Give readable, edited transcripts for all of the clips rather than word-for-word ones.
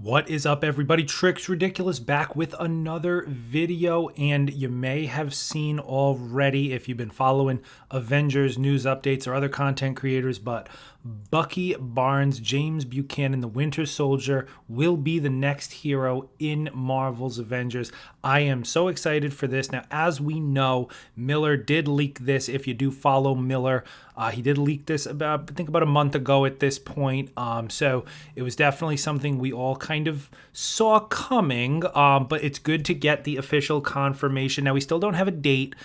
What is up, everybody? Tricks Ridiculous back with another video, and you may have seen already if you've been following Avengers news updates or other content creators, but Bucky Barnes, James Buchanan, the Winter Soldier, will be the next hero in Marvel's Avengers. I am so excited for this. Now, as we know, Miller did leak this. If you do follow Miller, he did leak this about a month ago at this point. So it was definitely something we all kind of saw coming, but it's good to get the official confirmation. Now, we still don't have a date.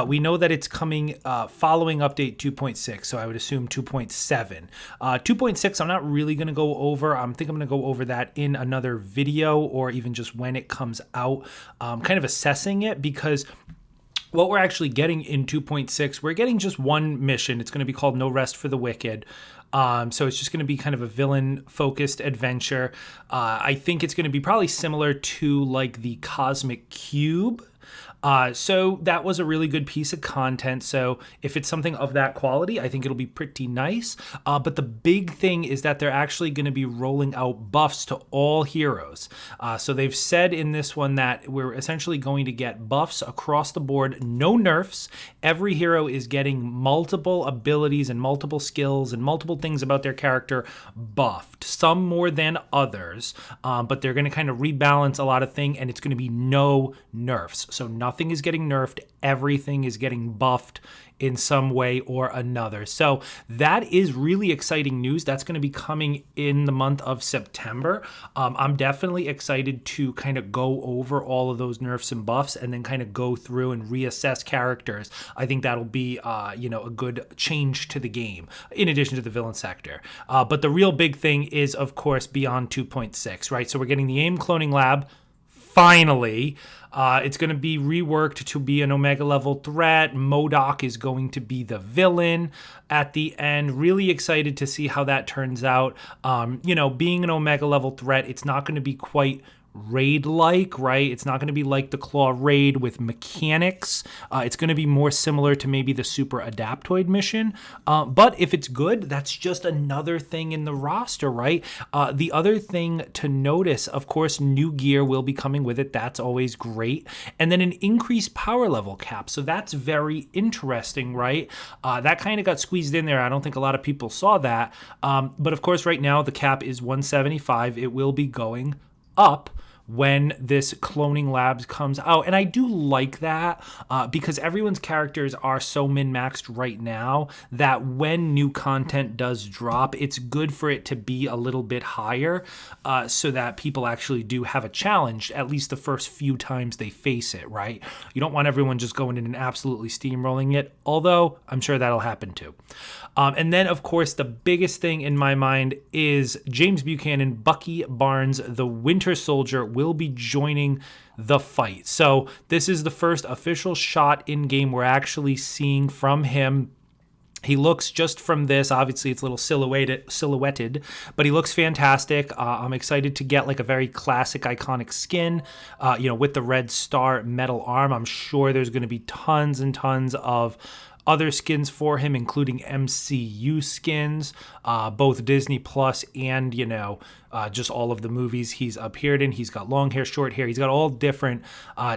We know that it's coming following update 2.6, so I would assume 2.7. 2.6, I'm not really going to go over. I think I'm going to go over that in another video or even just when it comes out, kind of assessing it, because what we're actually getting in 2.6, we're getting just one mission. It's going to be called No Rest for the Wicked. So it's just going to be kind of a villain-focused adventure. I think it's going to be probably similar to like the Cosmic Cube. So that was a really good piece of content. So if it's something of that quality, I think it'll be pretty nice. But the big thing is that they're actually going to be rolling out buffs to all heroes. So they've said in this one that we're essentially going to get buffs across the board, no nerfs. Every hero is getting multiple abilities and multiple skills and multiple things about their character buffed, some more than others. But they're going to kind of rebalance a lot of things, and it's going to be no nerfs. So nothing is getting nerfed. Everything is getting buffed in some way or another. So that is really exciting news. That's going to be coming in the month of September. I'm definitely excited to kind of go over all of those nerfs and buffs and then kind of go through and reassess characters. I think that'll be, a good change to the game in addition to the villain sector. But the real big thing is, of course, beyond 2.6, right? So we're getting the AIM cloning lab. Finally, it's going to be reworked to be an Omega level threat. MODOK is going to be the villain at the end. Really excited to see how that turns out. Being an Omega level threat, it's not going to be quite raid-like, right? It's not going to be like the Claw raid with mechanics. It's going to be more similar to maybe the Super Adaptoid mission. But if it's good, that's just another thing in the roster, right? The other thing to notice, of course, new gear will be coming with it. That's always great. And then an increased power level cap. So that's very interesting, right? That kind of got squeezed in there. I don't think a lot of people saw that. But of course, right now, the cap is 175. It will be going up when this cloning labs comes out. And I do like that because everyone's characters are so min-maxed right now that when new content does drop, it's good for it to be a little bit higher so that people actually do have a challenge at least the first few times they face it, right? You don't want everyone just going in and absolutely steamrolling it, although I'm sure that'll happen too. And then, of course, the biggest thing in my mind is James Buchanan, Bucky Barnes, the Winter Soldier, will be joining the fight. So this is the first official shot in game we're actually seeing from him. He looks, just from this, obviously it's a little silhouetted, but he looks fantastic. I'm excited to get like a very classic, iconic skin, with the red star metal arm. I'm sure there's going to be tons and tons of other skins for him, including MCU skins, both Disney Plus and, just all of the movies he's appeared in. He's got long hair, short hair. He's got all different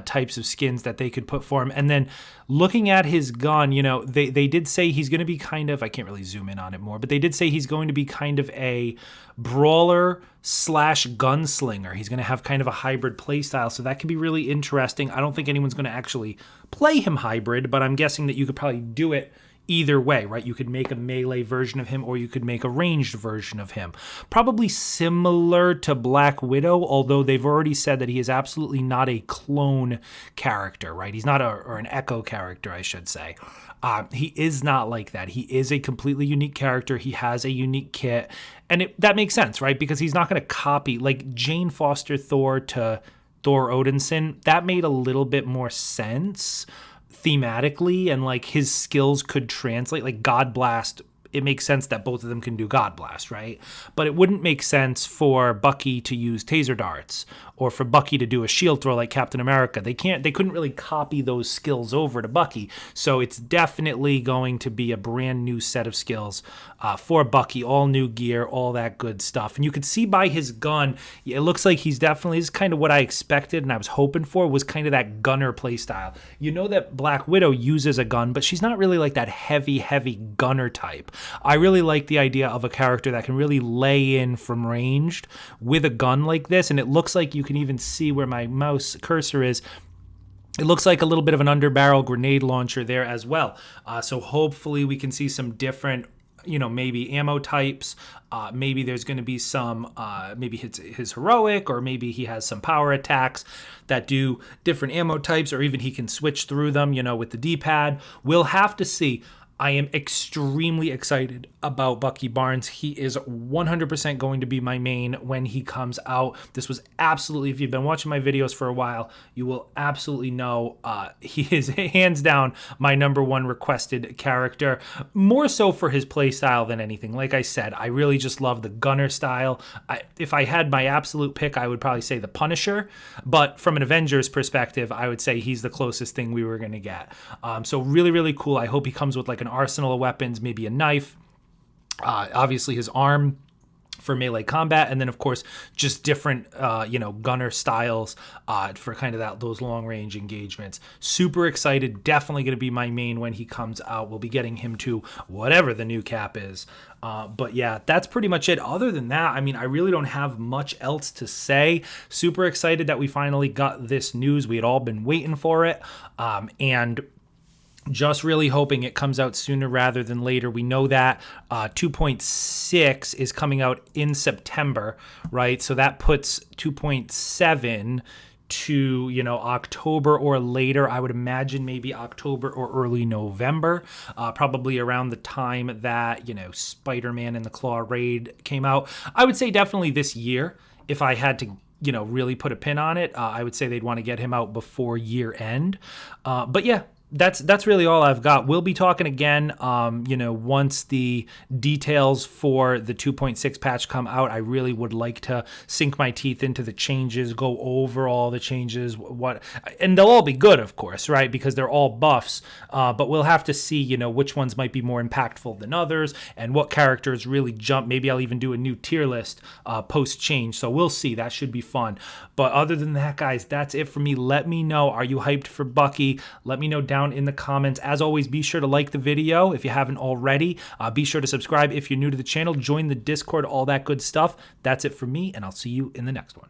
types of skins that they could put for him. And then looking at his gun, they did say he's going to be kind of, I can't really zoom in on it more, but they did say he's going to be kind of a brawler / gunslinger. He's going to have kind of a hybrid play style, so that could be really interesting. I don't think anyone's going to actually play him hybrid, but I'm guessing that you could probably do it either way, right? You could make a melee version of him or you could make a ranged version of him. Probably similar to Black Widow, although they've already said that he is absolutely not a clone character, right? He's not or an echo character, I should say. He is not like that. He is a completely unique character. He has a unique kit. And that makes sense, right? Because he's not going to copy, like Jane Foster Thor to Thor Odinson. That made a little bit more sense thematically, and like his skills could translate. Like God Blast it makes sense that both of them can do God Blast, right? But it wouldn't make sense for Bucky to use taser darts or for Bucky to do a shield throw like Captain America. They couldn't really copy those skills over to Bucky. So it's definitely going to be a brand new set of skills for Bucky, all new gear, all that good stuff. And you could see by his gun, it looks like this is kind of what I expected and I was hoping for, was kind of that gunner play style. You know that Black Widow uses a gun, but she's not really like that heavy gunner type. I really like the idea of a character that can really lay in from ranged with a gun like this, and it looks like you can even see where my mouse cursor is. It looks like a little bit of an underbarrel grenade launcher there as well. So hopefully we can see some different, maybe ammo types. Maybe there's going to be some, maybe his heroic, or maybe he has some power attacks that do different ammo types, or even he can switch through them, with the D-pad. We'll have to see. I am extremely excited about Bucky Barnes. He is 100% going to be my main when he comes out. This was absolutely, if you've been watching my videos for a while, you will absolutely know he is hands down my number one requested character, more so for his play style than anything. Like I said, I really just love the gunner style. If I had my absolute pick, I would probably say the Punisher, but from an Avengers perspective, I would say he's the closest thing we were going to get. So really, really cool. I hope he comes with like an arsenal of weapons, maybe a knife, obviously his arm for melee combat, and then of course just different gunner styles for kind of those long range engagements. Super excited, definitely going to be my main when he comes out. We'll be getting him to whatever the new cap is. But yeah, that's pretty much it. Other than that, I really don't have much else to say. Super excited that we finally got this news. We had all been waiting for it, and just really hoping it comes out sooner rather than later. We know that 2.6 is coming out in September, right? So that puts 2.7 to, October or later. I would imagine maybe October or early November, probably around the time that, Spider-Man and the Claw Raid came out. I would say definitely this year, if I had to really put a pin on it. I would say they'd want to get him out before year end. But yeah, that's really all I've got. We'll be talking again, once the details for the 2.6 patch come out. I really would like to sink my teeth into the changes, go over all the changes, and they'll all be good, of course, right? Because they're all buffs, but we'll have to see, which ones might be more impactful than others and what characters really jump. Maybe I'll even do a new tier list post change. So we'll see. That should be fun. But other than that, guys, that's it for me. Let me know, are you hyped for Bucky? Let me know down in the comments. As always, be sure to like the video if you haven't already. Be sure to subscribe if you're new to the channel. Join the Discord, all that good stuff. That's it for me, and I'll see you in the next one.